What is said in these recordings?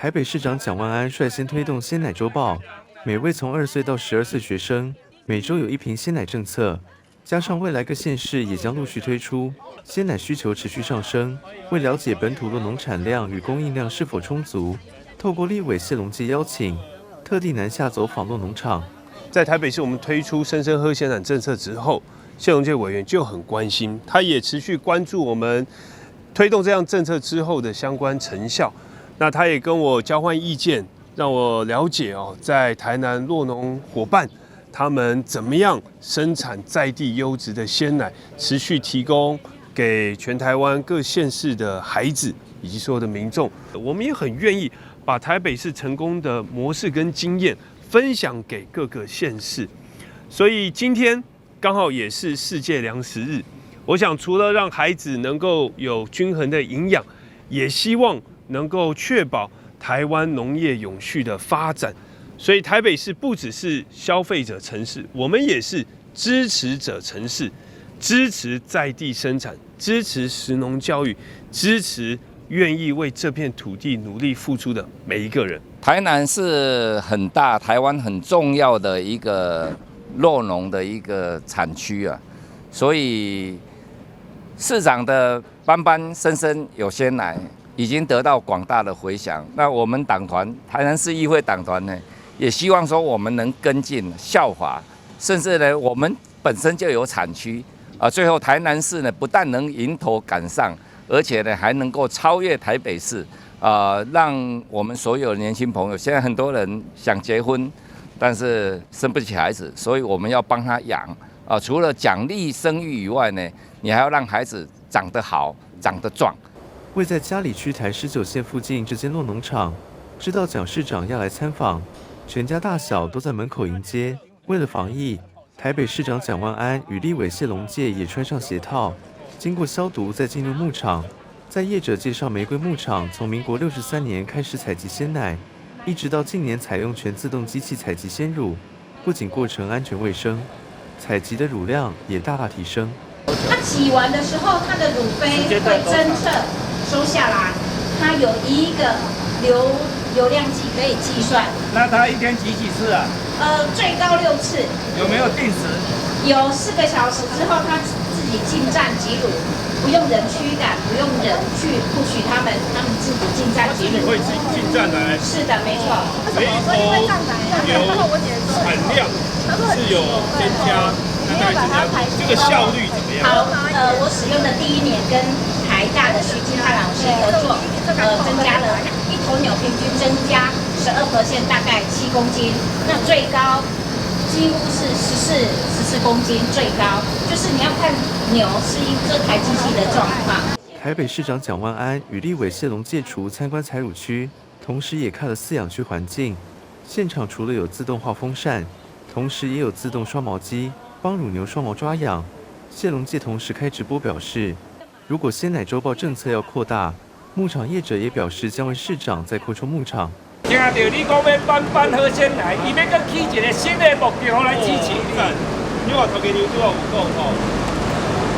台北市长蒋万安率先推动鲜奶周报，每位从2岁到12岁学生每周有1瓶鲜奶政策，加上未来各县市也将陆续推出，鲜奶需求持续上升。为了解本土酪农产量与供应量是否充足，透过立委谢龙介邀请，特地南下走访酪农场。在台北市，我们推出生生喝鲜奶政策之后，谢龙介委员就很关心，他也持续关注我们推动这样政策之后的相关成效。那他也跟我交换意见，让我了解在台南酪农伙伴他们怎么样生产在地优质的鲜奶，持续提供给全台湾各县市的孩子以及所有的民众。我们也很愿意把台北市成功的模式跟经验分享给各个县市。所以今天刚好也是世界粮食日，我想除了让孩子能够有均衡的营养，也希望能够确保台湾农业永续的发展。所以台北市不只是消费者城市，我们也是支持者城市，支持在地生产，支持食农教育，支持愿意为这片土地努力付出的每一个人。台南是很大，台湾很重要的一个酪农的一个产区啊，所以市长的班班生生有鲜奶已经得到广大的回响。那我们党团台南市议会党团呢，也希望说我们能跟进效法，甚至呢我们本身就有产区啊，最后台南市呢不但能迎头赶上，而且呢还能够超越台北市让我们所有的年轻朋友，现在很多人想结婚，但是生不起孩子，所以我们要帮他养除了奖励生育以外呢，你还要让孩子长得好，长得壮。位在嘉里区台19线附近这间酪农场，知道蒋市长要来参访，全家大小都在门口迎接。为了防疫，台北市长蒋万安与立委谢龙介也穿上鞋套，经过消毒再进入牧场。在业者介绍，玫瑰牧场从民国63年开始采集鲜奶，一直到近年采用全自动机器采集鲜乳，不仅过程安全卫生，采集的乳量也大大提升。它挤完的时候，它的乳杯会侦测收下来，它有一个流量计可以计算。那它一天挤几次啊？最高6次。有没有定时？有4个小时之后，它自己进站挤乳，不用人驱赶，不用人去不许他们自己进站挤乳。会进站来？是的，没错。每一头牛产量是有增加，这个效率怎么样？好，我使用的第1年跟台大的徐金汉老师合作，增加了1头牛平均增加12%，大概7公斤，那最高几乎是14公斤，最高就是你要看牛适应这台机器的状况。台北市长蒋万安与立委谢龙介除参观采乳区，同时也看了饲养区环境。现场除了有自动化风扇，同时也有自动刷毛机，帮乳牛双毛抓痒。谢龙介同时开直播表示，如果鲜奶周报政策要扩大，牧场业者也表示将为市长再扩充牧场。听到你讲要班班喝鲜奶，伊要搁起一个新的目标来支持你。因为头家牛就有讲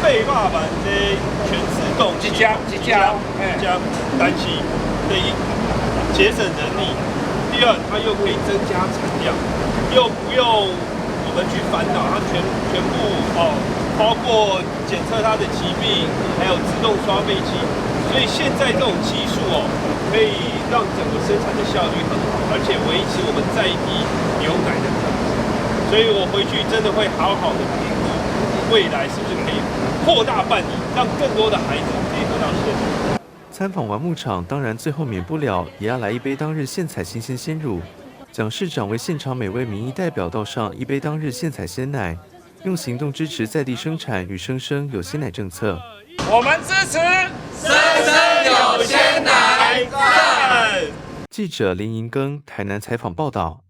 800万的全自动一家，但是可以节省人力。第二，它又可以增加产量，又不用我们去烦恼它全部包括检测它的疾病，还有自动刷飞机。所以现在这种技术可以让整个生产的效率很好，而且维持我们在地牛奶的品质。所以我回去真的会好好的评估，未来是不是可以扩大办理，让更多的孩子可以喝到鲜奶。参访完牧场，当然最后免不了也要来一杯当日现采新鲜鲜乳。蒋市长为现场每位民意代表倒上一杯当日现采鲜奶，用行动支持在地生产与生生有鲜奶政策。我们支持生生有鲜奶，赞！记者林银庚台南采访报道。